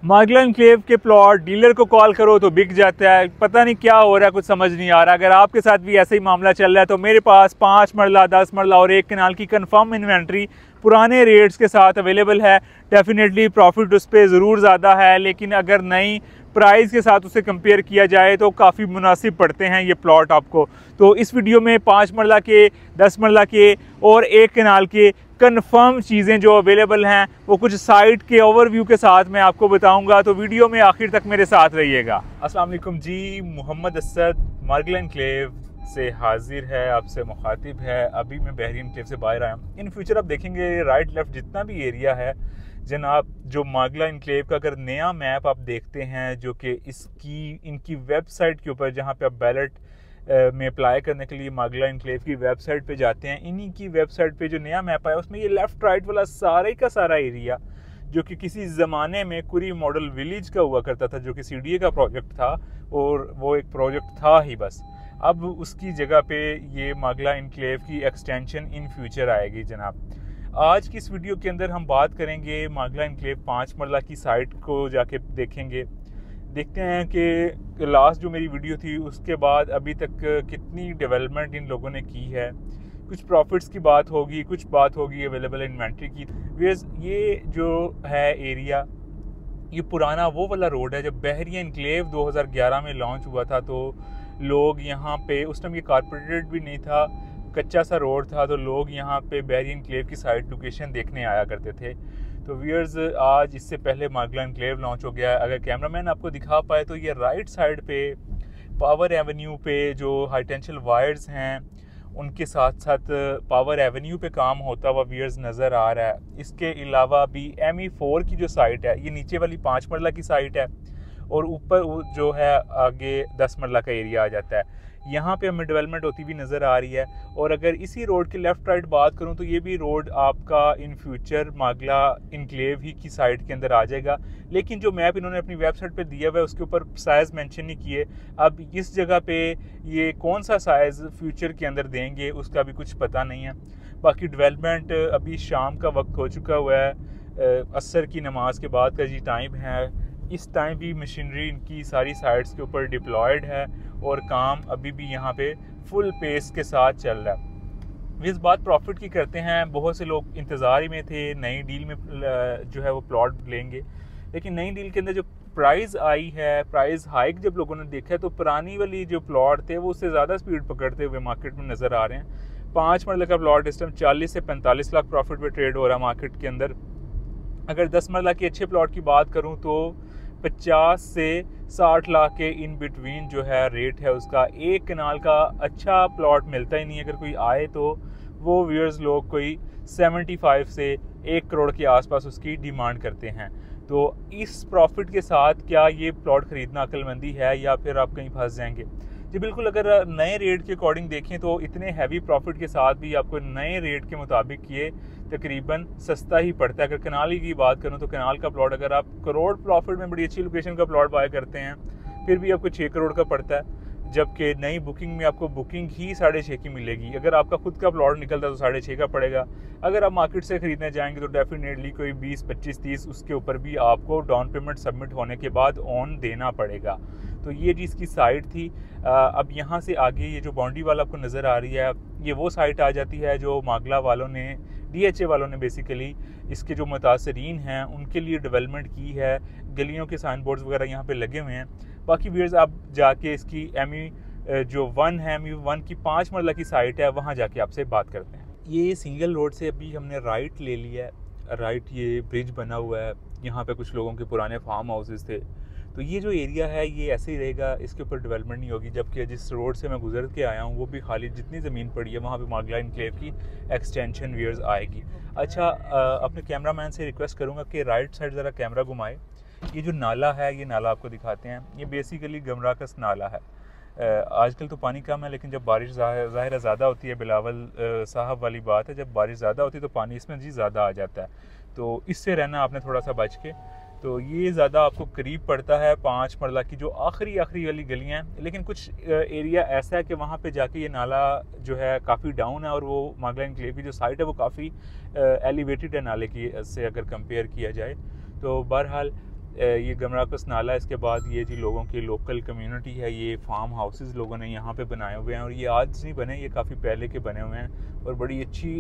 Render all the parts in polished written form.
मागला enclave के plot dealer को call करो तो बिक जाता है। पता नहीं क्या हो रहा है, कुछ समझ नहीं आ रहा। अगर आपके साथ भी ऐसा ही मामला चल रहा है तो मेरे पास 5 मरला, 10 मरला और 1 कनाल की कंफर्म इन्वेंट्री पुराने रेट्स के साथ अवेलेबल है। डेफिनेटली प्रॉफिट उस पर ज़रूर ज़्यादा है, लेकिन अगर नई प्राइस के साथ उसे कंपेयर किया जाए तो काफ़ी मुनासिब पड़ते हैं ये प्लॉट आपको। तो इस वीडियो में 5 मरला के, 10 मरला के और 1 कनाल के कंफर्म चीज़ें जो अवेलेबल हैं वो कुछ साइट के ओवरव्यू के साथ मैं आपको बताऊंगा, तो वीडियो में आखिर तक मेरे साथ रहिएगा। अस्सलाम वालेकुम जी, मोहम्मद असद मागला एनक्लेव से हाजिर है, आपसे मुखातिब है। अभी मैं बहरी एनक्लेव से बाहर आया हूँ। इन फ्यूचर आप देखेंगे राइट लेफ्ट जितना भी एरिया है जनाब, जो मागला एनक्लेव का अगर नया मैप आप देखते हैं जो कि इनकी वेबसाइट के ऊपर, जहाँ पे आप बैलेट में अप्लाई करने के लिए मागला एनक्लेव की वेबसाइट पे जाते हैं, इन्हीं की वेबसाइट पे जो नया मैप आया उसमें ये लेफ्ट राइट वाला सारे का सारा एरिया जो कि किसी ज़माने में कुरी मॉडल विलेज का हुआ करता था, जो कि CDA का प्रोजेक्ट था और वो एक प्रोजेक्ट था ही बस। अब उसकी जगह पे ये मागला एनक्लेव की एक्सटेंशन इन फ्यूचर आएगी जनाब। आज की इस वीडियो के अंदर हम बात करेंगे मागला एनक्लेव 5 मरला की साइट को जाके देखेंगे। देखते हैं कि लास्ट जो मेरी वीडियो थी उसके बाद अभी तक कितनी डेवलपमेंट इन लोगों ने की है। कुछ प्रॉफिट्स की बात होगी, कुछ बात होगी अवेलेबल इन्वेंट्री की। वेयर्स ये जो है एरिया, ये पुराना वो वाला रोड है। जब बहरी एनक्लेव 2011 में लॉन्च हुआ था तो लोग यहाँ पे, उस टाइम ये कारपोरेटेड भी नहीं था, कच्चा सा रोड था, तो लोग यहाँ पे बहरी एनक्लेव की साइट लोकेशन देखने आया करते थे। तो व्यूअर्स आज इससे पहले मागला एनक्लेव लॉन्च हो गया है। अगर कैमरामैन आपको दिखा पाए तो ये राइट साइड पे पावर एवेन्यू पे जो हाई टेंशन वायर्स हैं उनके साथ साथ पावर एवेन्यू पे काम होता हुआ व्यूअर्स नज़र आ रहा है। इसके अलावा भी ME4 की जो साइट है, ये नीचे वाली 5 मरला की साइट है और ऊपर जो है आगे 10 मरला का एरिया आ जाता है। यहाँ पे हमें डेवलपमेंट होती हुई नज़र आ रही है। और अगर इसी रोड की लेफ़्ट राइट बात करूँ तो ये भी रोड आपका इन फ्यूचर मागला एनक्लेव ही की साइड के अंदर आ जाएगा। लेकिन जो मैप इन्होंने अपनी वेबसाइट पे दिया हुआ है उसके ऊपर साइज़ मेंशन नहीं किए। अब इस जगह पे ये कौन सा साइज़ फ्यूचर के अंदर देंगे उसका भी कुछ पता नहीं है। बाकी डेवलपमेंट अभी शाम का वक्त हो चुका हुआ है, असर की नमाज के बाद का जी टाइम है। इस टाइम भी मशीनरी इनकी सारी साइट्स के ऊपर डिप्लॉयड है और काम अभी भी यहाँ पे फुल पेस के साथ चल रहा है। इस बात प्रॉफिट की करते हैं, बहुत से लोग इंतज़ार ही में थे नई डील में जो है वो प्लॉट लेंगे, लेकिन नई डील के अंदर जो प्राइस आई है, प्राइस हाइक जब लोगों ने देखा है तो पुरानी वाली जो प्लॉट थे वो उससे ज़्यादा स्पीड पकड़ते हुए मार्केट में नज़र आ रहे हैं। 5 मरला का प्लॉट इस टाइम 40 से 45 लाख प्रॉफिट पे ट्रेड हो रहा है मार्केट के अंदर। अगर 10 मरला के अच्छे प्लॉट की बात करूँ तो 50 से 60 लाख के इन बिटवीन जो है रेट है उसका। 1 कनाल का अच्छा प्लॉट मिलता ही नहीं, अगर कोई आए तो वो व्यूअर्स लोग कोई 75 से 1 करोड़ के आसपास उसकी डिमांड करते हैं। तो इस प्रॉफिट के साथ क्या ये प्लॉट ख़रीदना अक्लमंदी है या फिर आप कहीं फंस जाएंगे? जी बिल्कुल, अगर नए रेट के अकॉर्डिंग देखें तो इतने हैवी प्रॉफिट के साथ भी आपको नए रेट के मुताबिक ये तकरीबन सस्ता ही पड़ता है। अगर कनाल की बात करूं तो कनाल का प्लॉट अगर आप करोड़ प्रॉफिट में बड़ी अच्छी लोकेशन का प्लॉट बाय करते हैं फिर भी आपको 6 करोड़ का पड़ता है, जबकि नई बुकिंग में आपको बुकिंग ही 6.5 की मिलेगी। अगर आपका खुद का प्लॉट निकलता है तो 6.5 का पड़ेगा। अगर आप मार्केट से ख़रीदने जाएंगे तो डेफिनेटली कोई 20, 25, 30 उसके ऊपर भी आपको डाउन पेमेंट सबमिट होने के बाद ऑन देना पड़ेगा। तो ये चीज़ की साइट थी। अब यहाँ से आगे ये जो बाउंड्री वाला आपको नज़र आ रही है ये वो साइट आ जाती है जो मागला वालों ने, DHA वालों ने बेसिकली इसके जो मुतासरीन हैं उनके लिए डेवलपमेंट की है। गलियों के साइन बोर्ड्स वगैरह यहाँ पे लगे हुए हैं। बाकी व्यूअर्स आप जाके इसकी जो 1 है, ME1 की 5 मरला की साइट है, वहाँ जाके आपसे बात करते हैं। ये सिंगल रोड से अभी हमने राइट ले लिया है। राइट ये ब्रिज बना हुआ है, यहाँ पे कुछ लोगों के पुराने फार्म हाउसेस थे, तो ये जो एरिया है ये ऐसे ही रहेगा, इसके ऊपर डेवलपमेंट नहीं होगी। जबकि जिस रोड से मैं गुजर के आया हूँ वो भी खाली, जितनी ज़मीन पड़ी है वहाँ पे मागला एनक्लेव की एक्सटेंशन व्यूअर्स आएगी। अच्छा, अपने कैमरामैन से रिक्वेस्ट करूँगा कि राइट साइड ज़रा कैमरा घुमाए। ये जो नाला है ये नाला आपको दिखाते हैं, ये बेसिकली गमराकस नाला है। आजकल तो पानी कम है, लेकिन जब बारिश ज़ाहिर ज़्यादा होती है, बिलावल साहब वाली बात है, जब बारिश ज़्यादा होती है तो पानी इसमें जी ज़्यादा आ जाता है। तो इससे रहना आपने थोड़ा सा बच के। तो ये ज़्यादा आपको करीब पड़ता है 5 मरला की जो आखिरी वाली गलियाँ हैं। लेकिन कुछ एरिया ऐसा है कि वहाँ पे जाके ये नाला जो है काफ़ी डाउन है और वो मागला एनक्लेव की जो साइट है वो काफ़ी एलिवेटेड है नाले की से अगर कंपेयर किया जाए। तो बहरहाल ये गमराकस नाला, इसके बाद ये जी लोगों की लोकल कम्युनिटी है, ये फार्म हाउसेस लोगों ने यहाँ पे बनाए हुए हैं और ये आज नहीं बने, ये काफ़ी पहले के बने हुए हैं और बड़ी अच्छी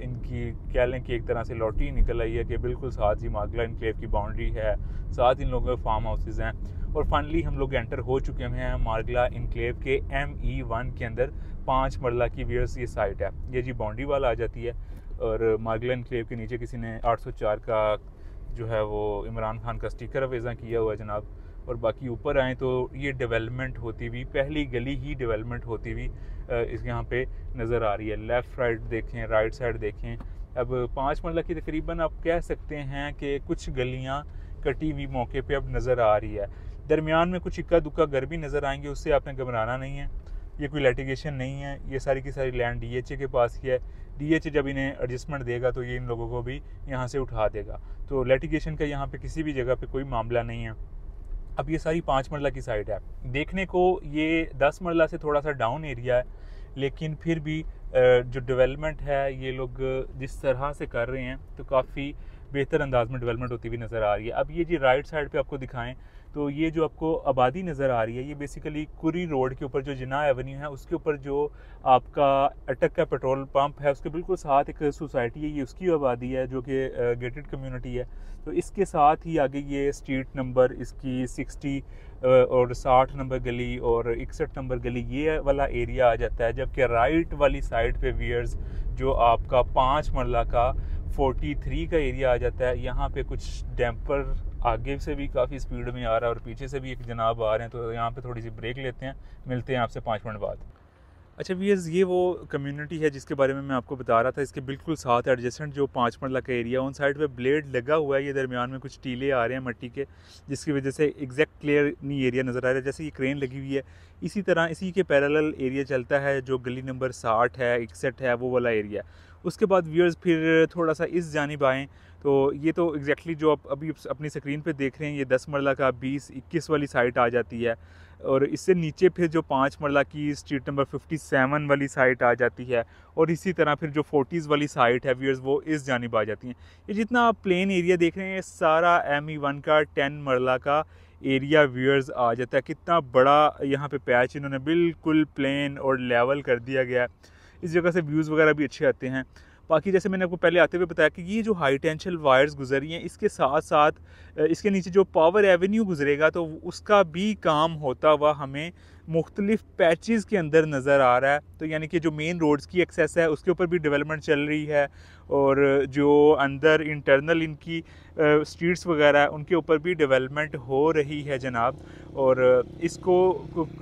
इनकी कह लें कि एक तरह से लॉटरी निकल आई है कि बिल्कुल साथ ही मागला इनक्लेव की बाउंड्री है, साथ इन लोगों के फार्म हाउसेज हैं और फाइनली हम लोग एंटर हो चुके हैं मागला इनक्लेव के ME1 के अंदर 5 मरला की वियर्स ये साइट है। ये जी बाउंड्री वाल आ जाती है और मागला इनक्लेव के नीचे किसी ने 804 का जो है वो इमरान खान का स्टिकर अवेज़ा किया हुआ है जनाब। और बाकी ऊपर आएँ तो ये डेवलपमेंट होती हुई, पहली गली ही डेवलपमेंट होती हुई इस यहाँ पे नज़र आ रही है। लेफ़्ट राइट देखें, राइट साइड देखें। अब 5 मरला की तकरीबन आप कह सकते हैं कि कुछ गलियाँ कटी हुई मौके पे अब नज़र आ रही है। दरमियान में कुछ इक्का दुक्का घर भी नज़र आएंगे, उससे आपने घबराना नहीं है, ये कोई लिटिगेशन नहीं है, ये सारी की सारी लैंड DHA के पास ही है। DHA जब इन्हें एडजस्टमेंट देगा तो ये इन लोगों को भी यहाँ से उठा देगा, तो लिटिगेशन का यहाँ पे किसी भी जगह पे कोई मामला नहीं है। अब ये सारी 5 मरला की साइड है, देखने को ये 10 मरला से थोड़ा सा डाउन एरिया है, लेकिन फिर भी जो डेवलपमेंट है ये लोग जिस तरह से कर रहे हैं तो काफ़ी बेहतर अंदाज में डेवलपमेंट होती हुई नज़र आ रही है। अब ये जी राइट साइड पे आपको दिखाएं तो ये जो आपको आबादी नज़र आ रही है, ये बेसिकली कुरी रोड के ऊपर जो जिन्ना एवेन्यू है उसके ऊपर जो आपका अटक का पेट्रोल पंप है उसके बिल्कुल साथ एक सोसाइटी है, ये उसकी आबादी है जो कि गेटेड कम्युनिटी है। तो इसके साथ ही आगे ये स्ट्रीट नंबर इसकी 60 और 60 नंबर गली और 61 नंबर गली ये वाला एरिया आ जाता है। जबकि राइट वाली साइड पे वियर्स जो आपका 5 मरला का 43 का एरिया आ जाता है, यहाँ पे कुछ डैम्पर आगे से भी काफ़ी स्पीड में आ रहा है और पीछे से भी एक जनाब आ रहे हैं, तो यहाँ पे थोड़ी सी ब्रेक लेते हैं, मिलते हैं आपसे 5 मिनट बाद। अच्छा व्यूअर्स, ये वो कम्युनिटी है जिसके बारे में मैं आपको बता रहा था। इसके बिल्कुल साथ एडजेसेंट जो 5 मरला का एरिया, उन साइड पे ब्लेड लगा हुआ है, ये दरमियान में कुछ टीले आ रहे हैं मट्टी के, जिसकी वजह से एग्जैक्ट क्लियर नहीं एरिया नज़र आ रहा है। जैसे ये क्रेन लगी हुई है, इसी तरह इसी के पैरेलल एरिया चलता है जो गली नंबर 60 है, 61 है, वो वाला एरिया। उसके बाद व्यूअर्स फिर थोड़ा सा इस जानिब आएँ तो ये तो एग्जैक्टली जो आप अभी अपनी स्क्रीन पे देख रहे हैं, ये 10 मरला का 20-21 वाली साइट आ जाती है और इससे नीचे फिर जो 5 मरला की स्ट्रीट नंबर 57 वाली साइट आ जाती है और इसी तरह फिर जो 40s वाली साइट है व्यूअर्स वो इस जानिब आ जाती हैं। ये जितना आप प्लेन एरिया देख रहे हैं सारा ME1 का 10 मरला का एरिया व्यूअर्स आ जाता है। कितना बड़ा यहाँ पे पैच इन्होंने बिल्कुल प्लेन और लेवल कर दिया गया है, इस जगह से व्यूज़ वगैरह भी अच्छे आते हैं। बाकी जैसे मैंने आपको पहले आते हुए बताया कि ये जो हाई टेंशन वायर्स गुजरी हैं, इसके साथ साथ इसके नीचे जो पावर एवेन्यू गुजरेगा तो उसका भी काम होता हुआ हमें मुख्तलिफ पैचेस के अंदर नज़र आ रहा है। तो यानी कि जो मेन रोड्स की एक्सेस है उसके ऊपर भी डेवलपमेंट चल रही है और जो अंदर इंटरनल इनकी स्ट्रीट्स वगैरह है उनके ऊपर भी डेवलपमेंट हो रही है जनाब। और इसको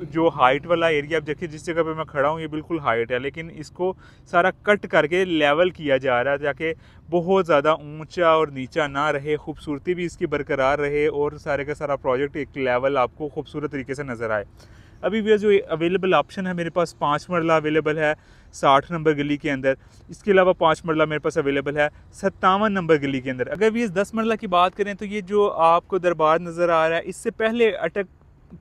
जो हाइट वाला एरिया, अब देखिए जिस जगह पे मैं खड़ा हूँ ये बिल्कुल हाइट है, लेकिन इसको सारा कट करके लेवल किया जा रहा है ताकि बहुत ज़्यादा ऊंचा और नीचा ना रहे, खूबसूरती भी इसकी बरकरार रहे और सारे का सारा प्रोजेक्ट एक लेवल आपको खूबसूरत तरीके से नज़र आए। अभी भी जो अवेलेबल ऑप्शन है मेरे पास 5 मरला अवेलेबल है 60 नंबर गली के अंदर, इसके अलावा 5 मरला मेरे पास अवेलेबल है 57 नंबर गली के अंदर। अगर भी इस 10 मरला की बात करें तो ये जो आपको दरबार नज़र आ रहा है, इससे पहले अटक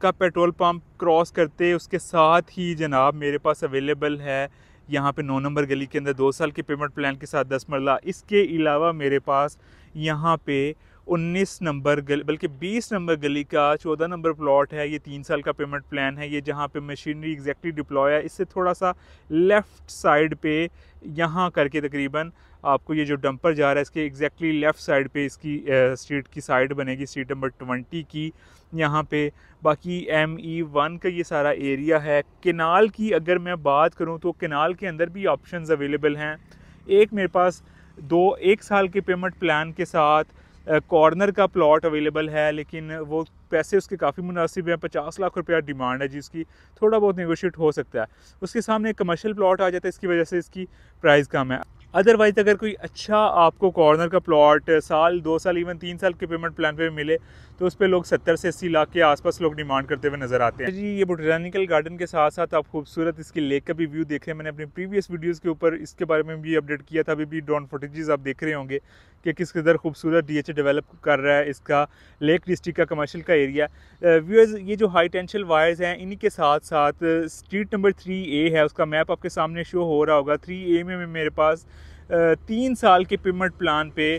का पेट्रोल पंप क्रॉस करते उसके साथ ही जनाब मेरे पास अवेलेबल है यहाँ पे 9 नंबर गली के अंदर 2 साल के पेमेंट प्लान के साथ 10 मरला। इसके अलावा मेरे पास यहाँ पे 19 नंबर गली बल्कि 20 नंबर गली का 14 नंबर प्लॉट है, ये 3 साल का पेमेंट प्लान है। ये जहाँ पे मशीनरी एग्जैक्टली डिप्लॉय है, इससे थोड़ा सा लेफ़्ट साइड पे यहाँ करके तकरीबन आपको ये जो डंपर जा रहा है इसके एग्जैक्टली लेफ़्ट साइड पे इसकी स्ट्रीट की साइड बनेगी, स्ट्रीट नंबर 20 की यहाँ पे। बाकी ME1 का ये सारा एरिया है। केनाल की अगर मैं बात करूँ तो केनाल के अंदर भी ऑप्शंस अवेलेबल हैं। एक मेरे पास 1 साल के पेमेंट प्लान के साथ कॉर्नर का प्लॉट अवेलेबल है, लेकिन वो पैसे उसके काफ़ी मुनासिब हैं, 50 लाख रुपया डिमांड है जिसकी थोड़ा बहुत नेगोशिएट हो सकता है। उसके सामने एक कमर्शियल प्लॉट आ जाता है, इसकी वजह से इसकी प्राइस कम है। अदरवाइज़ अगर कोई अच्छा आपको कॉर्नर का प्लॉट साल 2 साल इवन 3 साल के पेमेंट प्लान पे मिले तो उस पर लोग 70 से 80 लाख के आसपास लोग डिमांड करते हुए नज़र आते हैं जी। ये बोटानिकल गार्डन के साथ साथ आप खूबसूरत इसकी लेक का भी व्यू देख रहे हैं। मैंने अपने प्रीवियस वीडियोस के ऊपर इसके बारे में भी अपडेट किया था। अभी भी ड्रोन फुटेजेस आप देख रहे होंगे कि किस कदर खूबसूरत DHA डेवलप कर रहा है इसका लेक डिस्ट्रिक्ट का कमर्शियल का एरिया। व्यूअर्स, ये जो हाई टेंशन वायर्स हैं इन्हीं के साथ साथ स्ट्रीट नंबर 3A है, उसका मैप आपके सामने शो हो रहा होगा। 3A में मेरे पास 3 साल के पेमेंट प्लान पे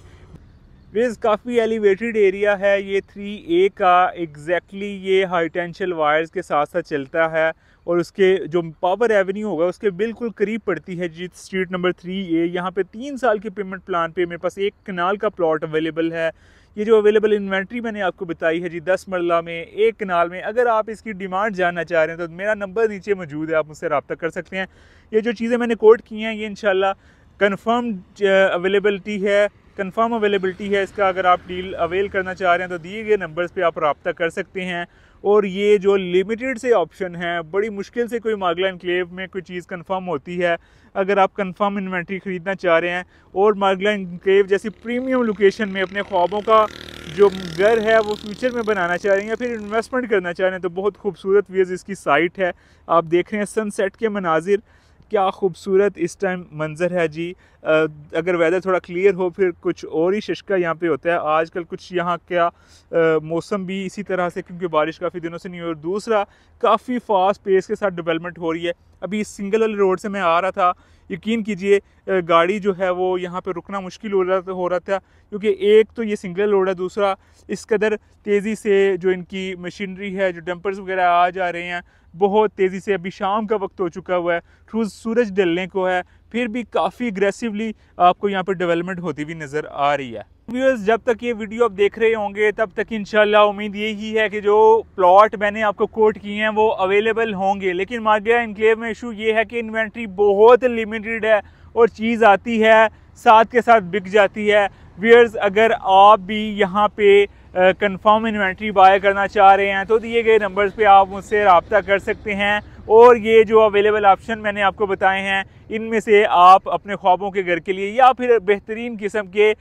वेज काफ़ी एलिवेटेड एरिया है ये 3A का। एग्जैक्टली ये हाई टेंशन वायर्स के साथ साथ चलता है और उसके जो पावर एवेन्यू होगा उसके बिल्कुल करीब पड़ती है जी स्ट्रीट नंबर 3A। यहाँ पे 3 साल के पेमेंट प्लान पे मेरे पास 1 कनाल का प्लॉट अवेलेबल है। ये जो अवेलेबल इन्वेंट्री मैंने आपको बताई है जी 10 मरला में 1 कनाल में। अगर आप इसकी डिमांड जानना चाह रहे हैं तो मेरा नंबर नीचे मौजूद है, आप मुझसे रब्ता कर सकते हैं। ये जो चीज़ें मैंने कोट की हैं ये इंशाल्लाह कंफर्म अवेलेबिलिटी है, कंफर्म अवेलेबिलिटी है इसका। अगर आप डील अवेल करना चाह रहे हैं तो दिए गए नंबर्स पे आप रब्ता कर सकते हैं। और ये जो लिमिटेड से ऑप्शन हैं, बड़ी मुश्किल से कोई मागला इनक्लेव में कोई चीज़ कंफर्म होती है। अगर आप कंफर्म इन्वेंट्री ख़रीदना चाह रहे हैं और मागला इनक्लेव जैसी प्रीमियम लोकेशन में अपने ख्वाबों का जो घर है वो फ्यूचर में बनाना चाह रहे हैं या फिर इन्वेस्टमेंट करना चाह रहे हैं तो बहुत खूबसूरत व्यूज़ इसकी साइट है। आप देख रहे हैं सनसेट के मनाजिर, क्या खूबसूरत इस टाइम मंजर है जी। अगर वेदर थोड़ा क्लियर हो फिर कुछ और ही शश्का यहाँ पे होता है। आजकल कुछ यहाँ क्या मौसम भी इसी तरह से, क्योंकि बारिश काफ़ी दिनों से नहीं हुई और दूसरा काफ़ी फास्ट पेस के साथ डेवलपमेंट हो रही है। अभी इस सिंगल वाले रोड से मैं आ रहा था, यकीन कीजिए गाड़ी जो है वो यहाँ पे रुकना मुश्किल हो रहा था क्योंकि एक तो ये सिंगल रोड है, दूसरा इस कदर तेज़ी से जो इनकी मशीनरी है, जो डंपर्स वगैरह आ जा रहे हैं बहुत तेज़ी से। अभी शाम का वक्त हो चुका हुआ है, सूरज ढलने को है, फिर भी काफ़ी अग्रेसिवली आपको यहाँ पर डेवलपमेंट होती हुई नज़र आ रही है। व्यूअर्स, जब तक ये वीडियो आप देख रहे होंगे तब तक इंशाल्लाह उम्मीद यही है कि जो प्लॉट मैंने आपको कोट किए हैं वो अवेलेबल होंगे। लेकिन मार्केट इनक्लेव में इशू ये है कि इन्वेंट्री बहुत लिमिटेड है और चीज़ आती है साथ के साथ बिक जाती है। व्यूअर्स, अगर आप भी यहाँ पे कंफर्म इन्वेंट्री बाय करना चाह रहे हैं तो दिए गए नंबर्स पे आप मुझसे रब्ता कर सकते हैं और ये जो अवेलेबल ऑप्शन मैंने आपको बताए हैं इनमें से आप अपने ख्वाबों के घर के लिए या फिर बेहतरीन किस्म के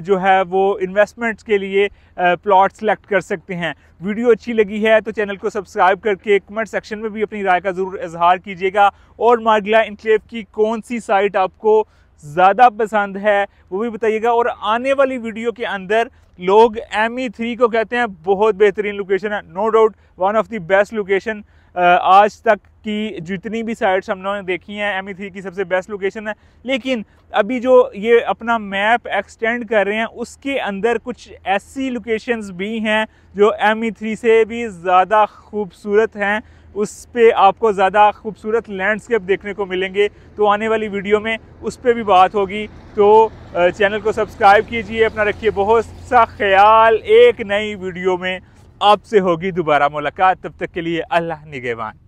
जो है वो इन्वेस्टमेंट्स के लिए प्लॉट सेलेक्ट कर सकते हैं। वीडियो अच्छी लगी है तो चैनल को सब्सक्राइब करके कमेंट सेक्शन में भी अपनी राय का ज़रूर इजहार कीजिएगा और मार्गला इनक्लेव की कौन सी साइट आपको ज़्यादा पसंद है वो भी बताइएगा। और आने वाली वीडियो के अंदर लोग ME3 को कहते हैं बहुत बेहतरीन लोकेशन है, no doubt one of the best location. आज तक की जितनी भी साइट्स हमने देखी हैं ME3 की सबसे बेस्ट लोकेशन है। लेकिन अभी जो ये अपना मैप एक्सटेंड कर रहे हैं उसके अंदर कुछ ऐसी लोकेशंस भी हैं जो ME3 से भी ज़्यादा खूबसूरत हैं, उस पे आपको ज़्यादा खूबसूरत लैंडस्केप देखने को मिलेंगे। तो आने वाली वीडियो में उस पर भी बात होगी। तो चैनल को सब्सक्राइब कीजिए, अपना रखिए बहुत सा ख्याल। एक नई वीडियो में आपसे होगी दोबारा मुलाकात, तब तक के लिए अल्लाह निगहबान।